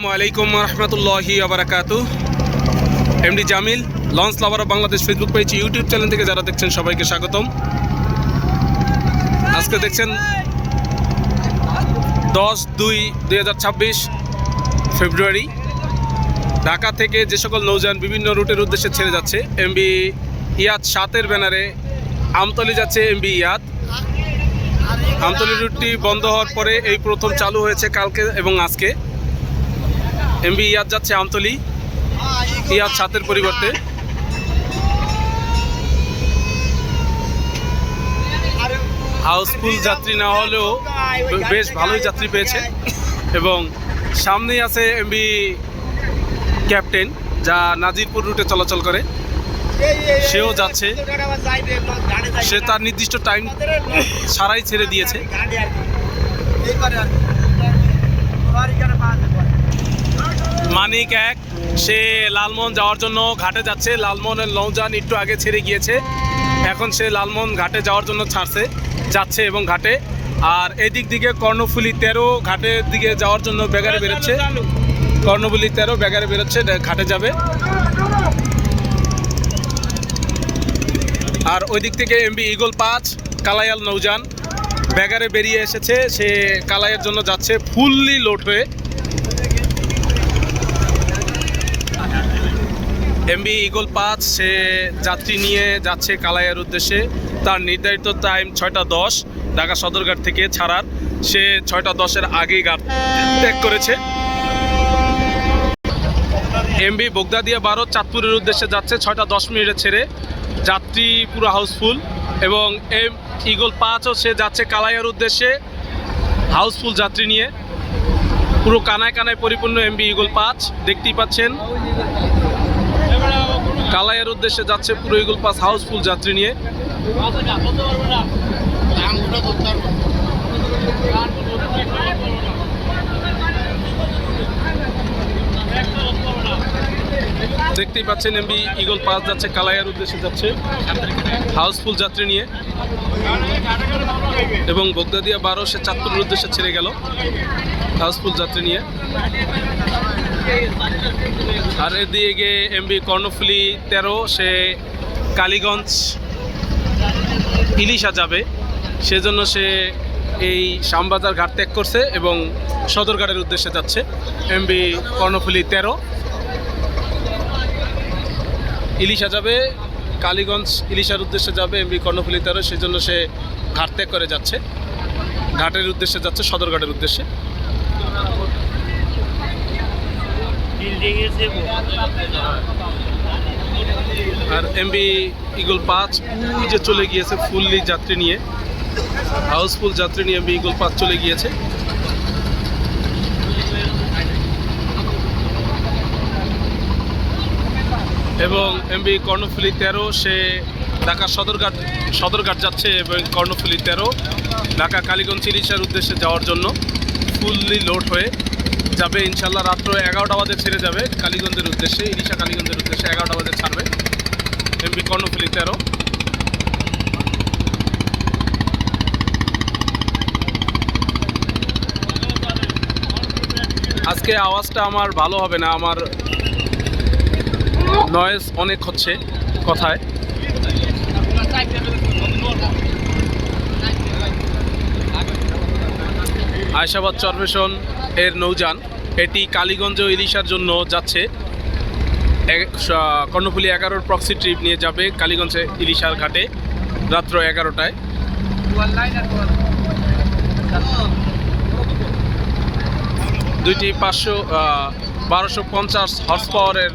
আসসালামাইকুম রহমতুল্লাহি আবরাকাতু। MD Jamil launch lover of Bangladesh Facebook page YouTube channel থেকে যারা দেখছেন সবাইকে স্বাগতম। আজকে দেখছেন 10-2-2026 ফেব্রুয়ারি। ঢাকা থেকে যে সকল নৌযান বিভিন্ন রুটের উদ্দেশ্যে ছেড়ে যাচ্ছে, এমবি ইয়াদ 7-এর ব্যানারে আমতলী যাচ্ছে এমবি ইয়াদ। আমতলী রুটটি বন্ধ হওয়ার পরে এই প্রথম চালু হয়েছে কালকে এবং আজকে। এমবি ইয়াদ যাচ্ছে আমতলী ইয়াদ 7-এর পরিবর্তে। হাউসফুল যাত্রী না হলেও বেশ ভালোই যাত্রী পেয়েছে এবং সামনেই আছে এমবি ক্যাপ্টেন, যা নাজিরপুর রুটে চলাচল করে। সেও যাচ্ছে, সে তার নির্দিষ্ট টাইম ছাড়াই ছেড়ে দিয়েছে। মানিক 1 সে লালমোহন যাওয়ার জন্য ঘাটে যাচ্ছে। লালমোহনের নৌযান একটু আগে ছেড়ে গিয়েছে, এখন সে লালমোহন ঘাটে যাওয়ার জন্য যাচ্ছে এবং ঘাটে। আর এদিক দিকে কর্ণফুলী 13 ঘাটের দিকে যাওয়ার জন্য ব্যাগারে বেরোচ্ছে। কর্ণফুলী 13 ব্যাগারে বেরোচ্ছে, ঘাটে যাবে। আর ওই দিক থেকে এমবি ইগল 5 কালায়াল নৌযান ব্যাগারে বেরিয়ে এসেছে, সে কালাইয়ের জন্য যাচ্ছে ফুললি লোড হয়ে। এমবি ইগল 5 সে যাত্রী নিয়ে যাচ্ছে কালাইয়ের উদ্দেশ্যে। তার নির্ধারিত টাইম 6টা 10 ঢাকা সদরঘাট থেকে ছাড়ার। সে 6টা 10-এর আগেই ঘাট ত্যাগ করেছে। এমবি বগদাদিয়া 12 চাঁদপুরের উদ্দেশ্যে যাচ্ছে 6টা 10 ছেড়ে। যাত্রী পুরো হাউসফুল এবং ইগল 5ও সে যাচ্ছে কালাইয়ের উদ্দেশ্যে হাউসফুল যাত্রী নিয়ে। পুরো কানায় কানায় পরিপূর্ণ এমবি ইগল 5 দেখতেই পাচ্ছেন। কালাইয়ের উদ্দেশ্যে যাচ্ছে পুরো ইগল 5 হাউসফুল যাত্রী নিয়ে। দেখতেই পাচ্ছেন এমবি ইগল 5 যাচ্ছে কালাইয়ের উদ্দেশ্যে, যাচ্ছে হাউসফুল যাত্রী নিয়ে। এবং বগদাদিয়া 12 সে চাঁদপুরের উদ্দেশ্যে ছেড়ে গেল হাউসফুল যাত্রী নিয়ে। আর এদিকে এমবি কর্ণফুলী 13 সে কালীগঞ্জ ইলিশা যাবে, সেজন্য সে এই শ্যামবাজার ঘাট ত্যাগ করছে এবং সদরঘাটের উদ্দেশ্যে যাচ্ছে। এমবি কর্ণফুলী 13 ইলিশা যাবে, কালীগঞ্জ ইলিশার উদ্দেশ্যে যাবে এমবি কর্ণফুলী 13, সেজন্য সে ঘাট ত্যাগ করে যাচ্ছে, ঘাটের উদ্দেশ্যে যাচ্ছে, সদরঘাটের উদ্দেশ্যে। আর এমবি ইগল 5 যে চলে গিয়েছে ফুললি যাত্রী নিয়ে, হাউসফুল যাত্রী নিয়ে এমবি ইগল 5 চলে গিয়েছে। এবং এমবি কর্ণফুলী 13 সে ঢাকা সদরঘাট যাচ্ছে এবং কর্ণফুলী 13 ঢাকা কালীগঞ্জ ইলিশার উদ্দেশ্যে যাওয়ার জন্য ফুললি লোড হয়ে যাবে। ইনশাল্লাহ রাত্র 11টা বাজে ছেড়ে যাবে কালীগঞ্জের উদ্দেশ্যে, ইলিশা কালীগঞ্জের উদ্দেশ্যে 11টা বাজে ছাড়বে এমবি কর্ণফুলী 13। আজকে আওয়াজটা আমার ভালো হবে না, আমার নয়েজ অনেক হচ্ছে কথায়। আয়শাবাদ চরফেশন এর নৌযান, এটি কালীগঞ্জ ও ইলিশার জন্য যাচ্ছে। কর্ণফুলী 11-র প্রক্সি ট্রিপ নিয়ে যাবে কালীগঞ্জে ইলিশার ঘাটে রাত্র 11টায়। দুইটি 1250 হর্স পাওয়ারের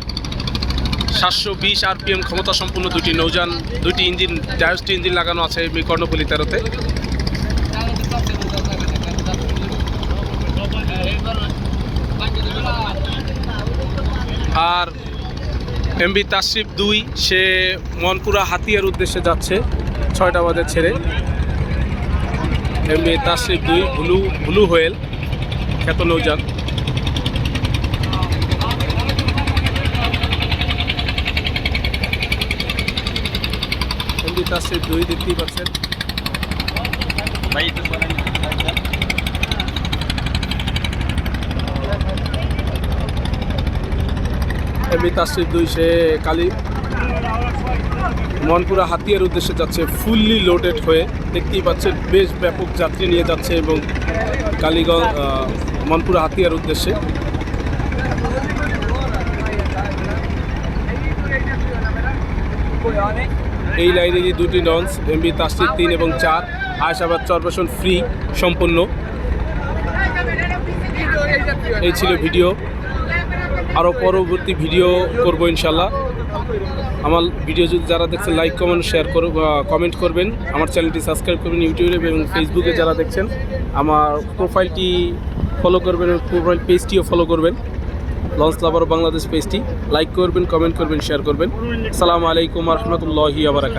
720 RPM ক্ষমতা সম্পন্ন দুটি নৌযান, দুটি ইঞ্জিন, ডায়োস্টি ইঞ্জিন লাগানো আছে এমবি কর্ণফুলী 13-তে। আর এমবি তাশরিফ 2 সে মনপুরা হাতিয়ার উদ্দেশ্যে যাচ্ছে 6টা বাজে ছেড়ে। এমবি তাশরিফ 2 ব্লু হোয়েল খ্যাত নৌযান। এমবি তাশরিফ 2 দেখতেই পাচ্ছেন। এমবি তাশরিফ 2 সে মনপুরা হাতিয়ার উদ্দেশ্যে যাচ্ছে ফুললি লোডেড হয়ে। দেখতেই পাচ্ছেন বেশ ব্যাপক যাত্রী নিয়ে যাচ্ছে এবং কালীগঞ্জ মনপুরা হাতিয়ার উদ্দেশ্যে। এই লাইনেরই দুটি লঞ্চ এমবি তাশরিফ 3 এবং 4 আয়েশাবাদ চরপেশন ফ্রি সম্পূর্ণ। এই ছিল ভিডিও, আরও পরবর্তী ভিডিও করব ইনশাল্লাহ। আমার ভিডিও যদি যারা দেখছেন লাইক কমেন্ট শেয়ার কমেন্ট করবেন, আমার চ্যানেলটি সাবস্ক্রাইব করবেন, ইউটিউবে এবং ফেসবুকে যারা দেখছেন আমার প্রোফাইলটি ফলো করবেন, প্রোফাইল পেজটিও ফলো করবেন, লঞ্চ লাভার বাংলাদেশ পেজটি লাইক করবেন, কমেন্ট করবেন, শেয়ার করবেন। আসসালামু আলাইকুম ওয়া রাহমাতুল্লাহি ওয়া বারাকাতুহু।